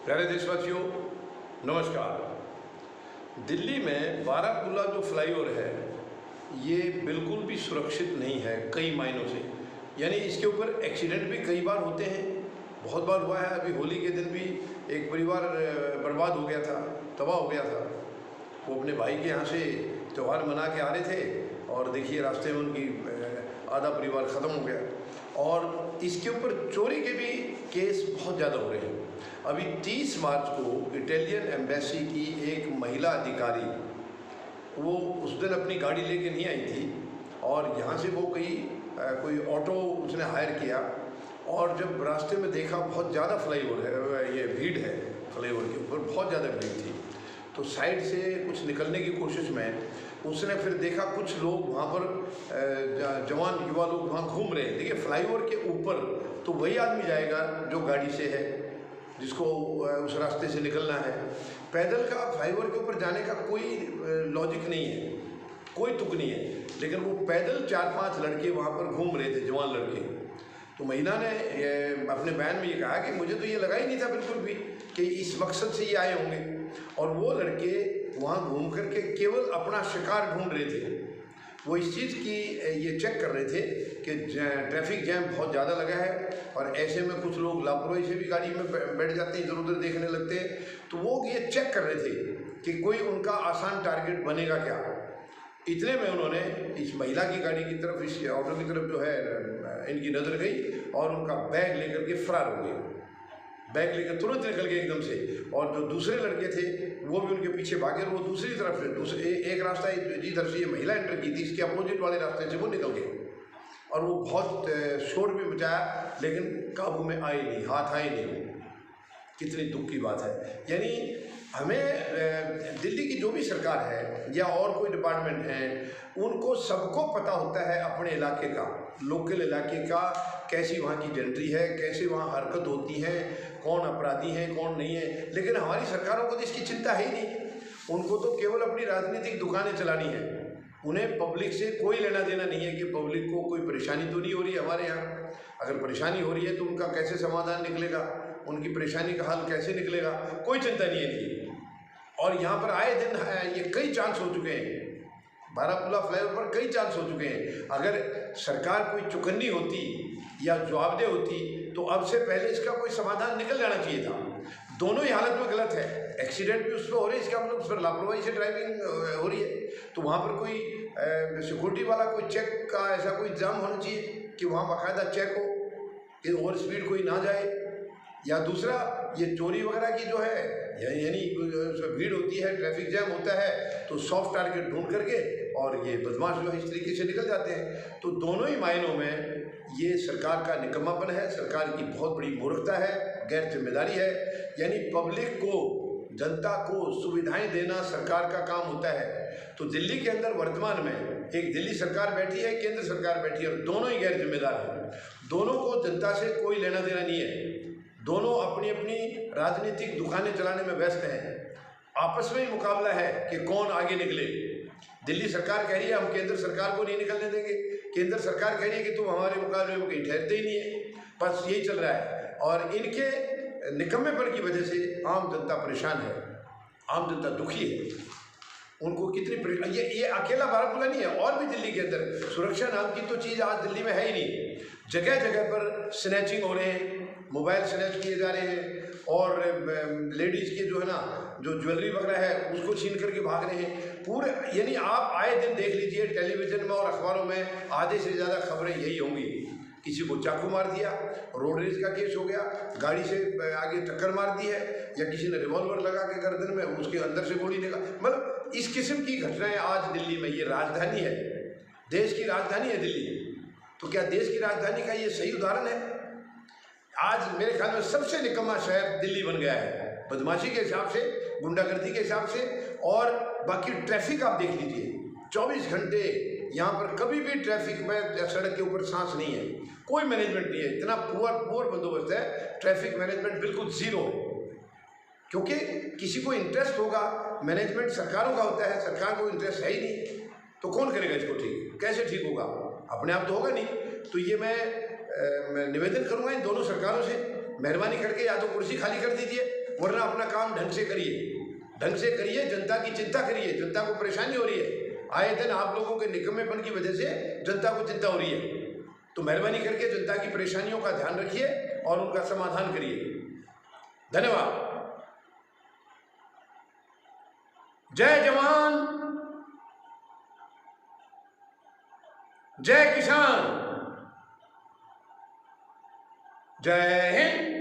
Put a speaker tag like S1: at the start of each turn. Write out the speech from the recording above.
S1: प्यारे देशवासियों, नमस्कार। दिल्ली में बारामूला जो फ्लाईओवर है ये बिल्कुल भी सुरक्षित नहीं है कई मायनों से। यानी इसके ऊपर एक्सीडेंट भी कई बार होते हैं, बहुत बार हुआ है। अभी होली के दिन भी एक परिवार बर्बाद हो गया था, तबाह हो गया था। वो अपने भाई के यहाँ से त्यौहार मना के आ रहे थे और देखिए रास्ते में उनकी आधा परिवार ख़त्म हो गया। और इसके ऊपर चोरी के भी केस बहुत ज़्यादा हो रहे हैं। अभी 30 मार्च को इटालियन एम्बेसी की एक महिला अधिकारी वो उस दिन अपनी गाड़ी लेके नहीं आई थी और यहाँ से वो कोई ऑटो उसने हायर किया और जब रास्ते में देखा बहुत ज़्यादा फ्लाईओवर है, ये भीड़ है फ्लाईओवर के ऊपर, बहुत ज़्यादा भीड़ थी, तो साइड से कुछ निकलने की कोशिश में उसने फिर देखा कुछ लोग वहाँ पर जवान युवा लोग वहाँ घूम रहे हैं। देखिए फ्लाईओवर के ऊपर तो वही आदमी जाएगा जो गाड़ी से है, जिसको उस रास्ते से निकलना है। पैदल का फ्लाईओवर के ऊपर जाने का कोई लॉजिक नहीं है, कोई तुक नहीं है। लेकिन वो पैदल 4-5 लड़के वहाँ पर घूम रहे थे, जवान लड़के। तो महिला ने अपने बयान में ये कहा कि मुझे तो ये लगा ही नहीं था बिल्कुल भी कि इस मकसद से ये आए होंगे। और वो लड़के वहाँ घूम करके केवल अपना शिकार ढूंढ रहे थे। वो इस चीज़ की ये चेक कर रहे थे कि ट्रैफिक जैम बहुत ज़्यादा लगा है और ऐसे में कुछ लोग लापरवाही से भी गाड़ी में बैठ जाते हैं, इधर उधर देखने लगते हैं। तो वो ये चेक कर रहे थे कि कोई उनका आसान टारगेट बनेगा क्या। इतने में उन्होंने इस महिला की गाड़ी की तरफ, इस ऑटो की तरफ जो है इनकी नज़र गई और उनका बैग लेकर के फरार हो गए। बैग लेकर तुरंत निकल गए एकदम से। और जो दूसरे लड़के थे वो भी उनके पीछे भागे और वो दूसरी तरफ से एक रास्ता जिधर से ये महिला एंटर की थी इसके अपोजिट वाले रास्ते से वो निकल गए। और वो बहुत शोर भी मचाया लेकिन काबू में आए नहीं, हाथ आए नहीं। कितनी दुख की बात है। यानी हमें दिल्ली की जो भी सरकार है या और कोई डिपार्टमेंट है, उनको सबको पता होता है अपने इलाके का, लोकल इलाके का, कैसी वहाँ की जेंट्री है, कैसे वहाँ हरकत होती है, कौन अपराधी हैं कौन नहीं है। लेकिन हमारी सरकारों को तो इसकी चिंता है ही नहीं। उनको तो केवल अपनी राजनीतिक दुकानें चलानी है। उन्हें पब्लिक से कोई लेना देना नहीं है कि पब्लिक को कोई परेशानी तो नहीं हो रही है हमारे यहाँ। अगर परेशानी हो रही है तो उनका कैसे समाधान निकलेगा, उनकी परेशानी का हल कैसे निकलेगा, कोई चिंता नहीं है इनकी। और यहाँ पर आए दिन ये कई चांस हो चुके हैं, बारामूला फ्लाईओवर पर कई चांस हो चुके हैं। अगर सरकार कोई चुकन्नी होती या जवाबदेह होती तो अब से पहले इसका कोई समाधान निकल जाना चाहिए था। दोनों ही हालत में गलत है। एक्सीडेंट भी उस पर हो रहे हैं, इसका मतलब उस पर लापरवाही से ड्राइविंग हो रही है। तो वहाँ पर कोई सिक्योरिटी वाला कोई चेक का ऐसा कोई इंतजाम होना चाहिए कि वहाँ बाकायदा चेक हो कि ओवर स्पीड कोई ना जाए। या दूसरा, ये चोरी वगैरह की जो है यानी भीड़ होती है, ट्रैफिक जैम होता है, तो सॉफ्ट टारगेट ढूंढ करके और ये बदमाश जो है इस तरीके से निकल जाते हैं। तो दोनों ही मायनों में ये सरकार का निकम्मापन है, सरकार की बहुत बड़ी मूर्खता है, गैर जिम्मेदारी है। यानी पब्लिक को, जनता को सुविधाएं देना सरकार का काम होता है। तो दिल्ली के अंदर वर्तमान में एक दिल्ली सरकार बैठी है, केंद्र सरकार बैठी है और दोनों ही गैर जिम्मेदार हैं। दोनों को जनता से कोई लेना देना नहीं है। दोनों अपनी अपनी राजनीतिक दुकानें चलाने में व्यस्त हैं। आपस में ही मुकाबला है कि कौन आगे निकले। दिल्ली सरकार कह रही है हम केंद्र सरकार को नहीं निकलने देंगे, केंद्र सरकार कह रही है कि तुम हमारे मुकाबले में कहीं ठहरते ही नहीं है। बस यही चल रहा है और इनके निकम्मेपन की वजह से आम जनता परेशान है, आम जनता दुखी है। उनको कितनी ये अकेला बारामूला नहीं है, और भी दिल्ली के अंदर सुरक्षा नाम की तो चीज़ आज दिल्ली में है ही नहीं। जगह जगह पर स्नैचिंग हो रहे हैं, मोबाइल स्नैच किए जा रहे हैं और लेडीज़ के जो है ना जो ज्वेलरी वगैरह है उसको छीन करके भाग रहे हैं पूरे। यानी आप आए दिन देख लीजिए टेलीविज़न में और अखबारों में आधे से ज़्यादा खबरें यही होंगी। किसी को चाकू मार दिया, रोड रेज का केस हो गया, गाड़ी से आगे टक्कर मार दी है, या किसी ने रिवॉल्वर लगा के गर्दन में उसके अंदर से गोली निकाल, मतलब इस किस्म की घटनाएं आज दिल्ली में। ये राजधानी है, देश की राजधानी है दिल्ली। तो क्या देश की राजधानी का ये सही उदाहरण है? आज मेरे ख्याल में सबसे निकम्मा शहर दिल्ली बन गया है, बदमाशी के हिसाब से, गुंडागर्दी के हिसाब से। और बाकी ट्रैफिक आप देख लीजिए, 24 घंटे यहाँ पर कभी भी ट्रैफिक में सड़क के ऊपर सांस नहीं है, कोई मैनेजमेंट नहीं है। इतना पुअर बंदोबस्त है, ट्रैफिक मैनेजमेंट बिल्कुल ज़ीरो है। क्योंकि किसी को इंटरेस्ट होगा, मैनेजमेंट सरकारों का होता है, सरकार को इंटरेस्ट है ही नहीं, तो कौन करेगा इसको ठीक? कैसे ठीक होगा? अपने आप तो होगा नहीं। तो ये मैं निवेदन करूँगा इन दोनों सरकारों से, मेहरबानी करके या तो कुर्सी खाली कर दीजिए वरना अपना काम ढंग से करिए, ढंग से करिए, जनता की चिंता करिए। जनता को परेशानी हो रही है, आए दिन आप लोगों के निकम्मेपन की वजह से जनता को चिंता हो रही है। तो मेहरबानी करके जनता की परेशानियों का ध्यान रखिए और उनका समाधान करिए। धन्यवाद। जय जवान, जय किसान, जय हिंद।